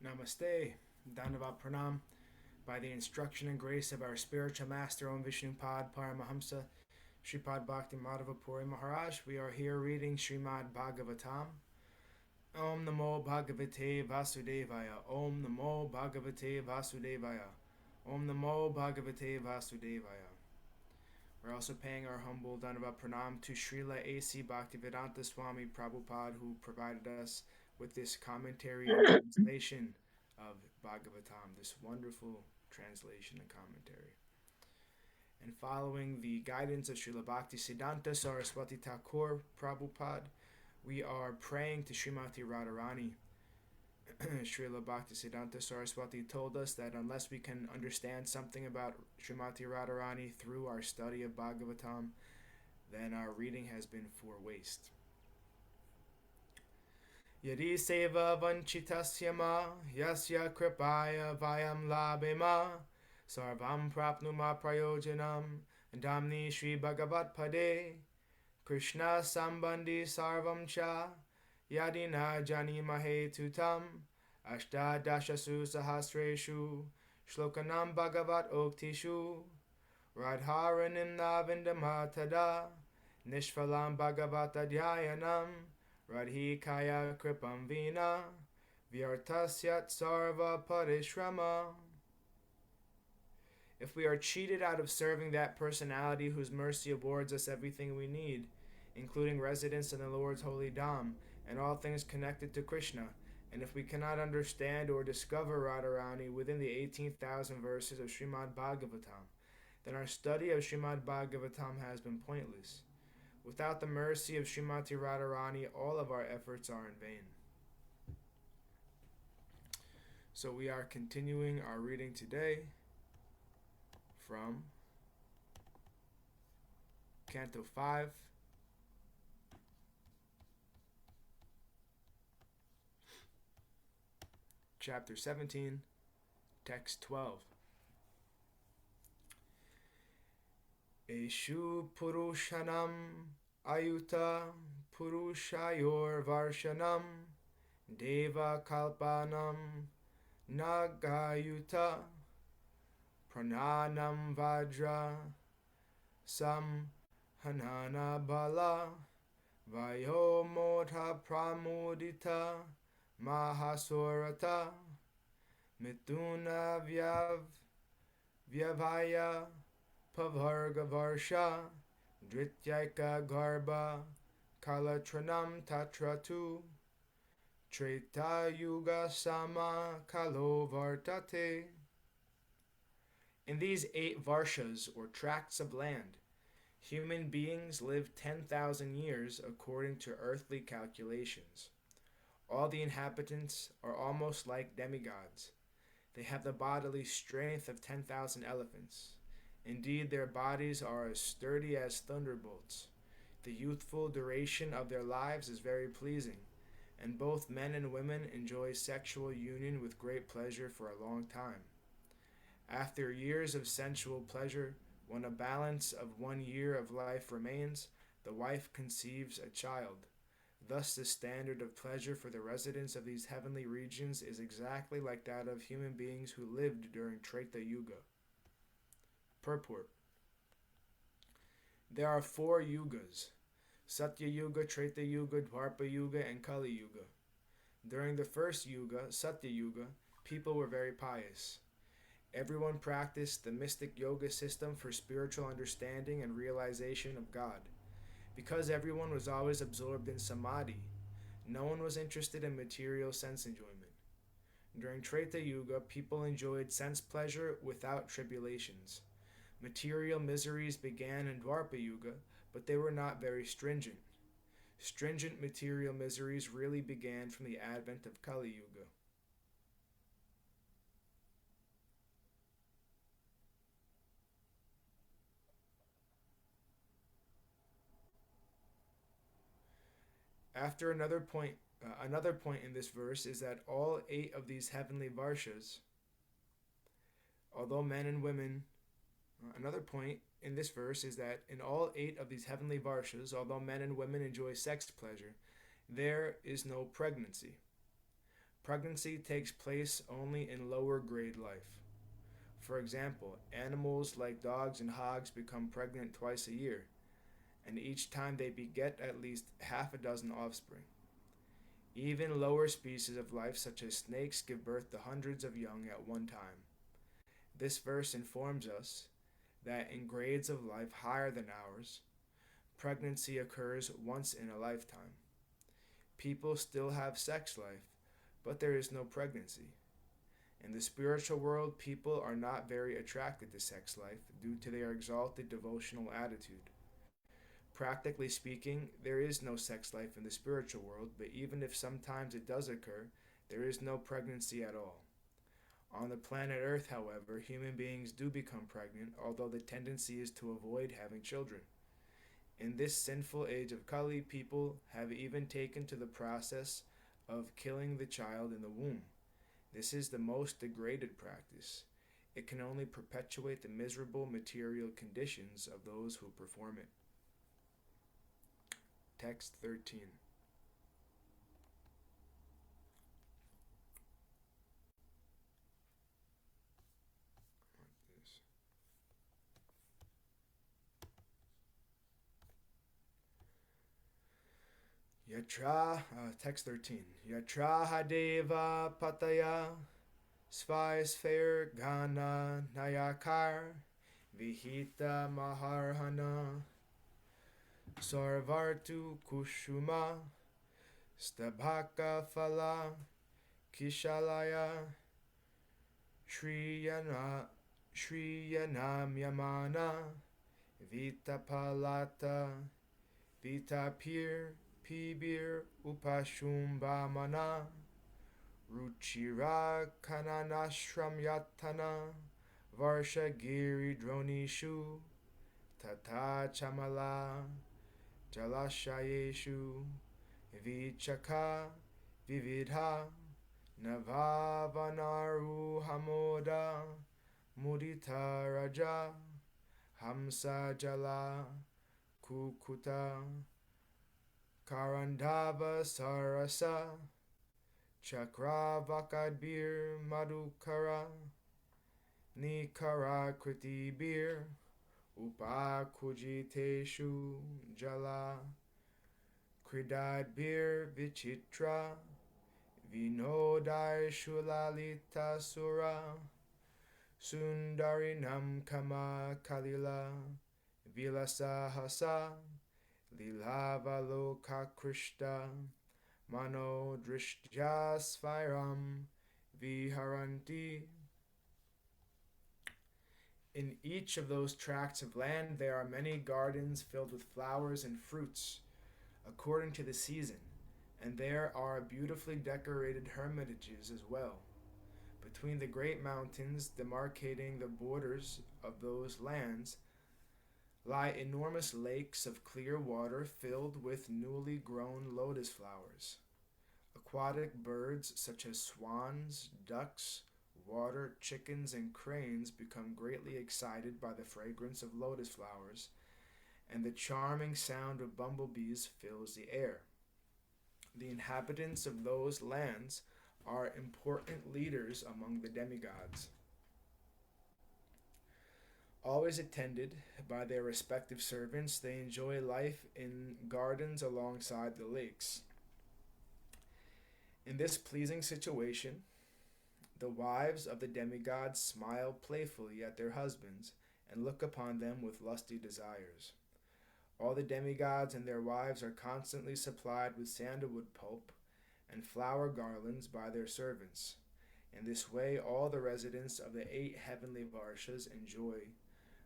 Namaste, Dandavat Pranam. By the instruction and grace of our spiritual master, Om Vishnupad Paramahamsa, Shripad Bhakti Madhava Puri Maharaj, we are here reading Srimad Bhagavatam. Om Namo Bhagavate Vasudevaya. Om Namo Bhagavate Vasudevaya. Om Namo Bhagavate Vasudevaya. We're also paying our humble Dandavat Pranam to Srila A.C. Bhaktivedanta Swami Prabhupada, who provided us with this commentary and translation of Bhagavatam, this wonderful translation and commentary. And following the guidance of Srila Bhaktisiddhanta Saraswati Thakur Prabhupada, we are praying to Śrīmatī Rādhārāṇī. Srila Bhaktisiddhanta Saraswati told us that unless we can understand something about Śrīmatī Rādhārāṇī through our study of Bhagavatam, then our reading has been for waste. Yadi sevā-vañcitāḥ yasyāḥ kṛpayā vayaṃ labhema sarvaṃ prāpnumaḥ prayojanaṃ dhāmni śrī-bhagavat pade Kṛṣṇa-sambandhi sarvaṃ Yadi jānīmahe tutam Aṣṭādaśasu sahasreṣu ślokānāṃ bhāgavat-oktiṣu Rādhārānīṃ vindāmaḥ tadā niṣphalaṃ bhagavata Radhikaya kripam vina vyartasyat sarva-pariśramaḥ. If we are cheated out of serving that personality whose mercy awards us everything we need, including residence in the Lord's holy Dham and all things connected to Krishna, and if we cannot understand or discover Rādhārānīṃ within the 18,000 verses of Srimad Bhagavatam, then our study of Srimad Bhagavatam has been pointless. Without the mercy of Śrīmatī Rādhārāṇī, all of our efforts are in vain. So we are continuing our reading today from Canto 5, Chapter 17, Text 12. Eshu purushanam ayuta purushayor varshanam deva kalpanam nagayuta prananam vajra samhanana bala vayomodha pramudita mahasurata mituna vyavaya Pavargavarsha Drityaika Garba Kalatranam Tatratu Treta Yuga Sama Kalo Vartate. In these 8 varshas, or tracts of land, human beings live 10,000 years according to earthly calculations. All the inhabitants are almost like demigods. They have the bodily strength of 10,000 elephants. Indeed, their bodies are as sturdy as thunderbolts. The youthful duration of their lives is very pleasing, and both men and women enjoy sexual union with great pleasure for a long time. After years of sensual pleasure, when a balance of 1 year of life remains, the wife conceives a child. Thus the standard of pleasure for the residents of these heavenly regions is exactly like that of human beings who lived during Treta Yuga. Purport. There are 4 yugas: Satya Yuga, Treta Yuga, Dwapara Yuga, and Kali Yuga. During the first yuga, Satya Yuga, people were very pious. Everyone practiced the mystic yoga system for spiritual understanding and realization of God. Because everyone was always absorbed in samadhi, no one was interested in material sense enjoyment. During Treta Yuga, people enjoyed sense pleasure without tribulations. Material miseries began in Dwapara Yuga, but they were not very stringent. Stringent material miseries really began from the advent of Kali Yuga. After another point in this verse is that all 8 of these heavenly varshas, although men and women Another point in this verse is that in all 8 of these heavenly varshas, although men and women enjoy sex pleasure, there is no pregnancy. Pregnancy takes place only in lower grade life. For example, animals like dogs and hogs become pregnant twice a year, and each time they beget at least half a dozen offspring. Even lower species of life, such as snakes, give birth to hundreds of young at one time. This verse informs us that in grades of life higher than ours, pregnancy occurs once in a lifetime. People still have sex life, but there is no pregnancy. In the spiritual world, people are not very attracted to sex life due to their exalted devotional attitude. Practically speaking, there is no sex life in the spiritual world, but even if sometimes it does occur, there is no pregnancy at all. On the planet Earth, however, human beings do become pregnant, although the tendency is to avoid having children. In this sinful age of Kali, people have even taken to the process of killing the child in the womb. This is the most degraded practice. It can only perpetuate the miserable material conditions of those who perform it. Text 13. Text 13. Yatra hadeva pataya svaisphere gana nayakar vihita maharhana sarvartu kushuma stabhaka phala kishalaya shriyanam yamana vitapalata vitapir pibir upashumbamana ruchira kananashram yatana varsha giri dronishu tata chamala jalashayeshu vichaka vividha navavanaru hamoda mudita raja hamsa jala kukuta Karandava sarasa chakravakadbir madhukara nikara kritibir upakujiteshu jala kridadbir vichitra vinodai shulalita sura sundarinam kama kalila vilasahasa Lilavaloka Krishna Mano Drishtya Svaram Viharanti. In each of those tracts of land there are many gardens filled with flowers and fruits, according to the season, and there are beautifully decorated hermitages as well. Between the great mountains demarcating the borders of those lands lie enormous lakes of clear water filled with newly grown lotus flowers. Aquatic birds such as swans, ducks, water chickens, and cranes become greatly excited by the fragrance of lotus flowers, and the charming sound of bumblebees fills the air. The inhabitants of those lands are important leaders among the demigods. Always attended by their respective servants, they enjoy life in gardens alongside the lakes. In this pleasing situation, the wives of the demigods smile playfully at their husbands and look upon them with lusty desires. All the demigods and their wives are constantly supplied with sandalwood pulp and flower garlands by their servants. In this way, all the residents of the 8 heavenly varshas enjoy,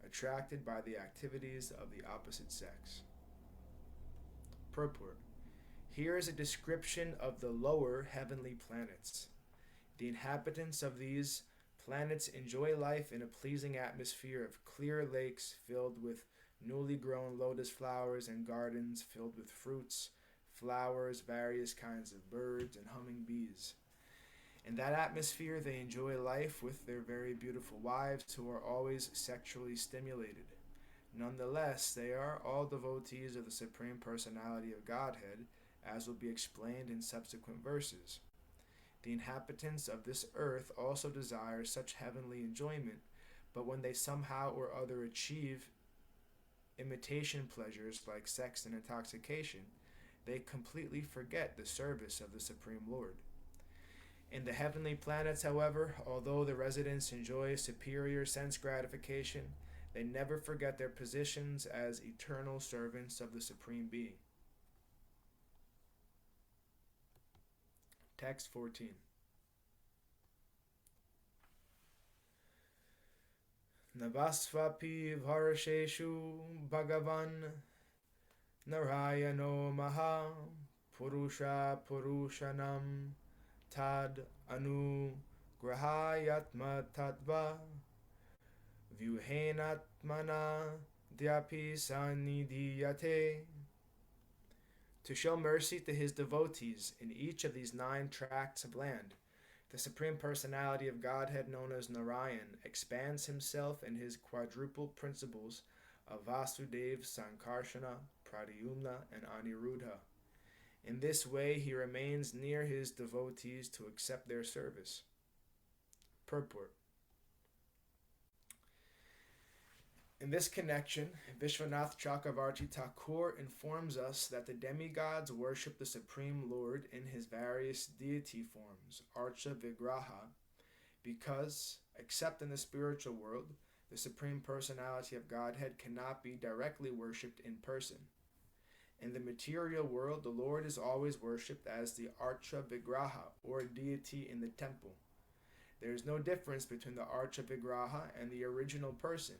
attracted by the activities of the opposite sex. Purport. Here is a description of the lower heavenly planets. The inhabitants of these planets enjoy life in a pleasing atmosphere of clear lakes filled with newly grown lotus flowers and gardens filled with fruits, flowers, various kinds of birds, and humming bees. In that atmosphere, they enjoy life with their very beautiful wives who are always sexually stimulated. Nonetheless, they are all devotees of the Supreme Personality of Godhead, as will be explained in subsequent verses. The inhabitants of this earth also desire such heavenly enjoyment, but when they somehow or other achieve imitation pleasures like sex and intoxication, they completely forget the service of the Supreme Lord. In the heavenly planets, however, although the residents enjoy superior sense gratification, they never forget their positions as eternal servants of the Supreme Being. Text 14. Navasvapi varasheshu bhagavan narayano maha purusha purushanam tad anu grahayatma tattva vyuhenatmana dhyapi sanidhiyate. To show mercy to his devotees in each of these 9 tracts of land, the Supreme Personality of Godhead, known as Narayan, expands himself in his quadruple principles of Vasudeva, Sankarshana, Pradyumna, and Aniruddha. In this way, he remains near his devotees to accept their service. Purport. In this connection, Vishwanath Chakravarti Thakur informs us that the demigods worship the Supreme Lord in his various deity forms, Archa Vigraha, because, except in the spiritual world, the Supreme Personality of Godhead cannot be directly worshipped in person. In the material world, the Lord is always worshipped as the Archa Vigraha, or deity in the temple. There is no difference between the Archa Vigraha and the original person,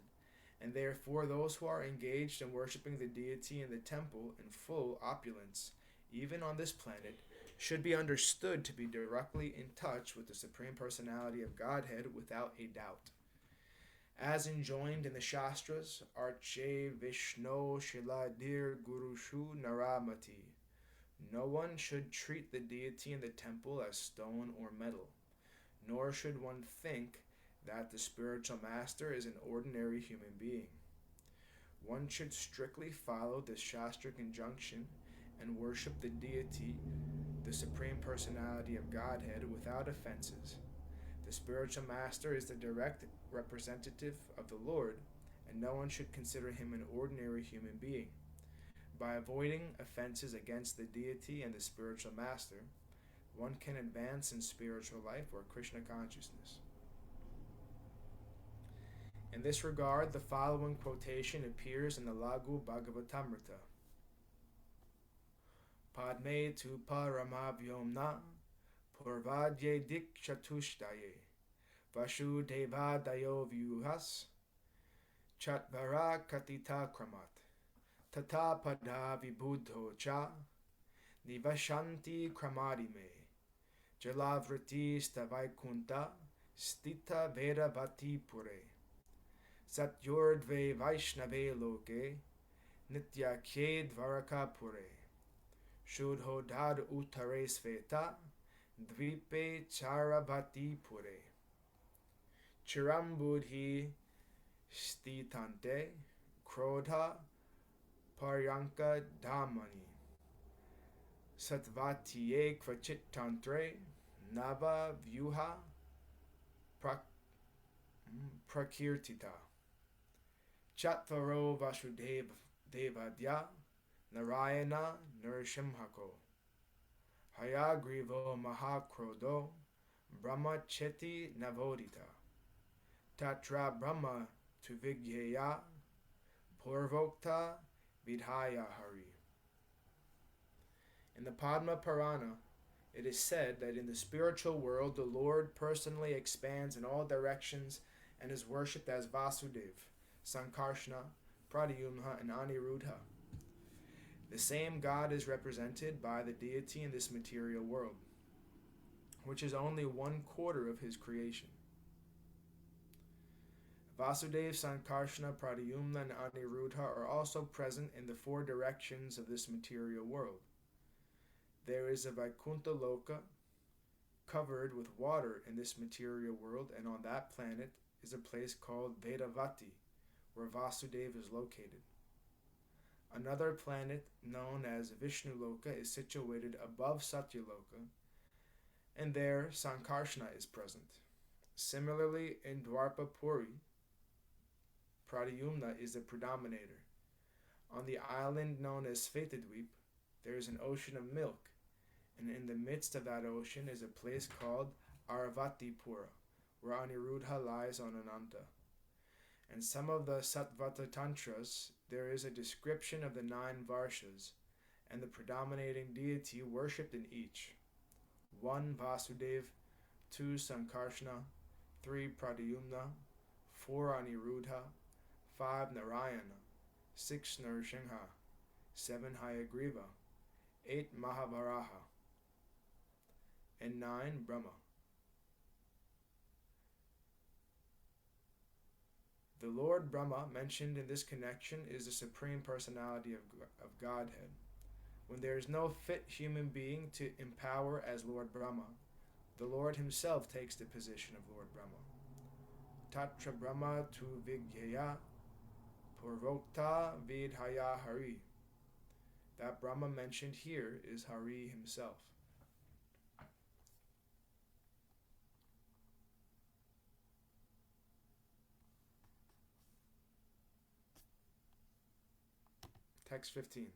and therefore those who are engaged in worshipping the deity in the temple in full opulence, even on this planet, should be understood to be directly in touch with the Supreme Personality of Godhead without a doubt. As enjoined in the Shastras, Arche Vishno Shiladir Gurushu Naramati, no one should treat the deity in the temple as stone or metal, nor should one think that the spiritual master is an ordinary human being. One should strictly follow this Shastric injunction and worship the deity, the Supreme Personality of Godhead, without offenses. The spiritual master is the direct representative of the Lord, and no one should consider him an ordinary human being. By avoiding offenses against the deity and the spiritual master, one can advance in spiritual life or Krishna consciousness. In this regard, the following quotation appears in the Laghu Bhagavatamrita. Padme tu paramabhyomna purvadye dikshatushtaye vasudevadayo vyuhas chatvara katita kramat tata pada vibudho cha nivashanti kramadime jalavriti stavaikunta stita vedavati pure Satyordve Vaishnave Loke Nityakhe Dvaraka Pure Shudhodad Uttare Sveta Dvipe Charavati Pure Chirambudhi Stitante Krodha Paryanka Dhāmni Satvatiye Kvachitantre Nava Vyuha Prakirtita Chatvaro Vasudeva Devadya Narayana Nrsimhako Hayagrivo Mahakrodo Brahma Cheti Navodita Tatra Brahma Tuvigyeya Purvokta Vidhaya Hari. In the Padma Purana, it is said that in the spiritual world the Lord personally expands in all directions and is worshipped as Vasudeva, Sankarshana, Pradyumna, and Aniruddha. The same God is represented by the deity in this material world, which is only 1/4 of his creation. Vasudeva, Sankarshana, Pradyumna, and Aniruddha are also present in the 4 directions of this material world. There is a Vaikuntha Loka covered with water in this material world, and on that planet is a place called Vedavati, where Vasudeva is located. Another planet known as Vishnu Loka is situated above Satyaloka, and there Sankarsana is present. Similarly, in Dwarpapuri, Pradyumna is the predominator. On the island known as Svetadweep, there is an ocean of milk, and in the midst of that ocean is a place called Aravatipura, where Aniruddha lies on Ananta. In some of the Sattvata Tantras, there is a description of the 9 Varshas, and the predominating deity worshipped in each. 1 Vasudeva, 2 Sankarsana, 3 Pradyumna, 4 Aniruddha, 5 Narayana, 6 Nrsimha, 7 Hayagriva, 8 Mahavaraha, and 9 Brahma. The Lord Brahma mentioned in this connection is the Supreme Personality of Godhead. When there is no fit human being to empower as Lord Brahma, the Lord himself takes the position of Lord Brahma. Tatra Brahma tu Vigyaya Purvokta Vidhaya Hari. That Brahma mentioned here is Hari himself. Text 15.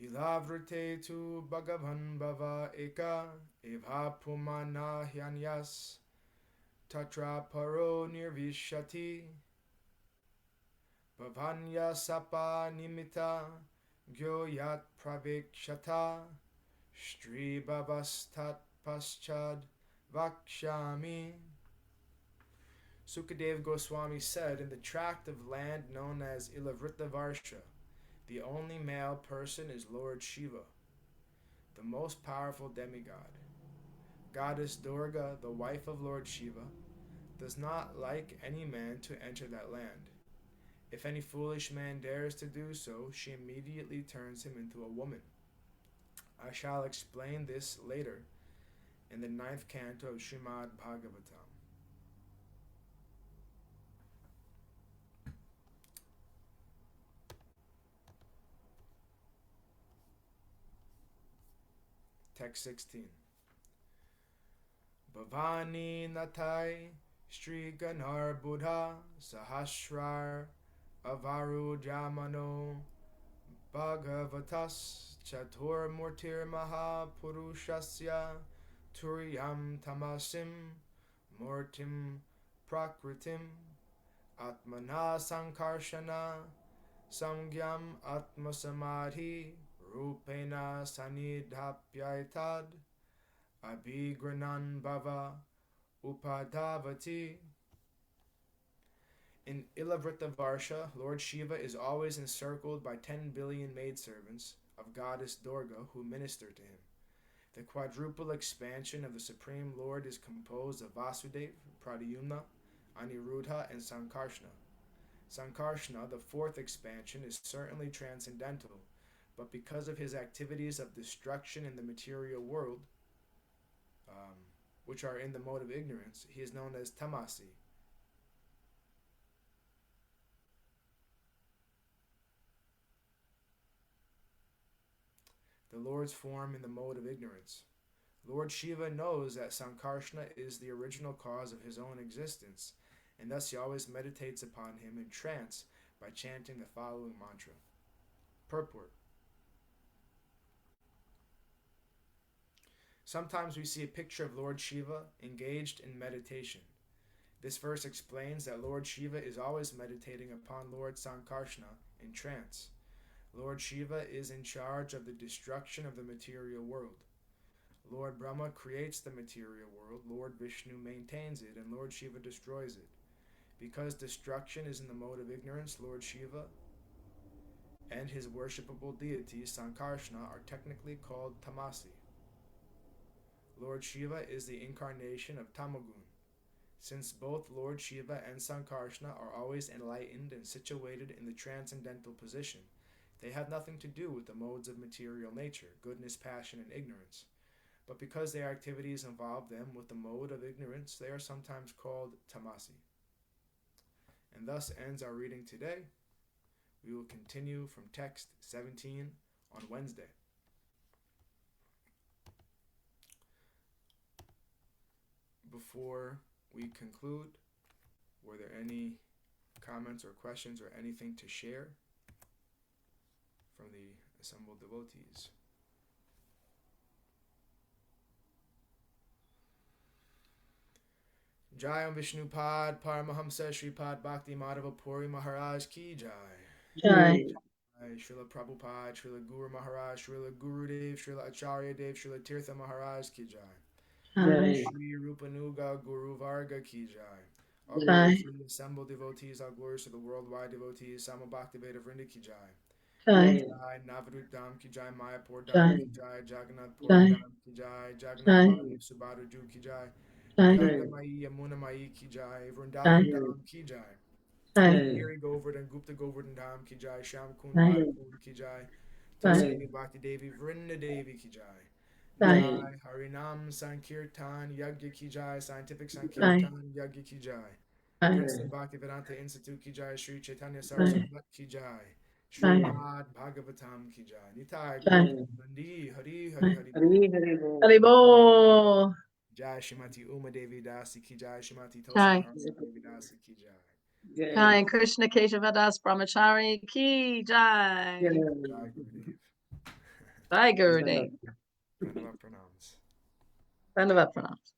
Ilavrite tu Bhagavan Bhava Eka Evha Pumana Hyanyas Tatra Paro Nirvishati Bhavanya Sapa Nimita Gyoyat Pravikshata Śrī-bhavastat Paschad Vakshami. Sukadeva Goswami said, in the tract of land known as Ilavrita-varsha, the only male person is Lord Shiva, the most powerful demigod. Goddess Durga, the wife of Lord Shiva, does not like any man to enter that land. If any foolish man dares to do so, she immediately turns him into a woman. I shall explain this later in the 9th canto of Srimad Bhagavatam. Text 16. Bhavani natai Shri-ganar buddha sahasrar avaru jamano bhagavatas chatur murtir mahapurushasya turiyam tamasim murtim prakritim atmana sankarshana samgyam atmasamadhi rupena sanidhapyaitad abhigranan bhava upadavati. In Ilavrita-varsha, Lord Shiva is always encircled by 10 billion maidservants of Goddess Durga who minister to him. The quadruple expansion of the Supreme Lord is composed of Vasudeva, Pradyumna, Aniruddha, and Sankarsana. Sankarsana, the 4th expansion, is certainly transcendental, but because of his activities of destruction in the material world, which are in the mode of ignorance, he is known as tamasi. The Lord's form in the mode of ignorance. Lord Shiva knows that Sankarsana is the original cause of his own existence, and thus he always meditates upon him in trance by chanting the following mantra. Purport. Sometimes we see a picture of Lord Shiva engaged in meditation. This verse explains that Lord Shiva is always meditating upon Lord Sankarsana in trance. Lord Shiva is in charge of the destruction of the material world. Lord Brahma creates the material world, Lord Vishnu maintains it, and Lord Shiva destroys it. Because destruction is in the mode of ignorance, Lord Shiva and his worshipable deity Sankarsana are technically called tamasi. Lord Shiva is the incarnation of Tamagun. Since both Lord Shiva and Sankarsana are always enlightened and situated in the transcendental position, they have nothing to do with the modes of material nature, goodness, passion, and ignorance. But because their activities involve them with the mode of ignorance, they are sometimes called tamasi. And thus ends our reading today. We will continue from text 17 on Wednesday. before we conclude, were there any comments or questions or anything to share from the assembled devotees? Jayam Vishnupad Paramahamsa Shripad Bhakti Madhava Puri Maharaj Ki Jai. Jai. Srila Prabhupada, Srila Guru Maharaj, Srila Gurudev, Srila Acharya Dev, Srila Tirtha Maharaj Ki Jai. Jai. Shri Rupanuga Guru Varga Ki Jai. All Jai. glories to the assembled devotees, all glories to the worldwide devotees, Sama Bhakti Veda Vrinda Ki Jai. Jai. Jai Navadvip Dham Ki Jai, Mayapur Jai. Dham Ki Jai, Jagannath Puri Jai. Dham Ki Jai, Jai. Jagannath Bali Subhadra Ki Jai. Jai. Gangamayi Yamuna Mai Ki Jai, Vrindavan Dham Ki Jai. Jai. Giri Govardhan Gupta Govardhan Dham Ki Jai, Sham Kund Jai. Radha Kund Ki Jai, Jai. Tulsi Bhakti Devi Vrinda Devi Ki Jai. Jai. Jai Harinam Sankirtan Yagya Ki Jai, Scientific Sankirtan Yagya Ki Jai. Jai. Princeton Bhaktivedanta Institute Ki Jai, Sri Chaitanya Jai. Saraswati Ki Jai, Srimad Bhagavatam Ki Jai, Nitai Jai. Nandi Hari Hari Hari. Haribol. Jai Śrīmatī Uma Devi Dasi Ki Jai, Śrīmatī Jai. Tulsi Devi Dasi Ki Jai. Jai. Krishna Kesavadas Brahmachari Ki Jai. Jai Gurudev. Jai Gurudev. Pranava Pranams. Pranava Pranams.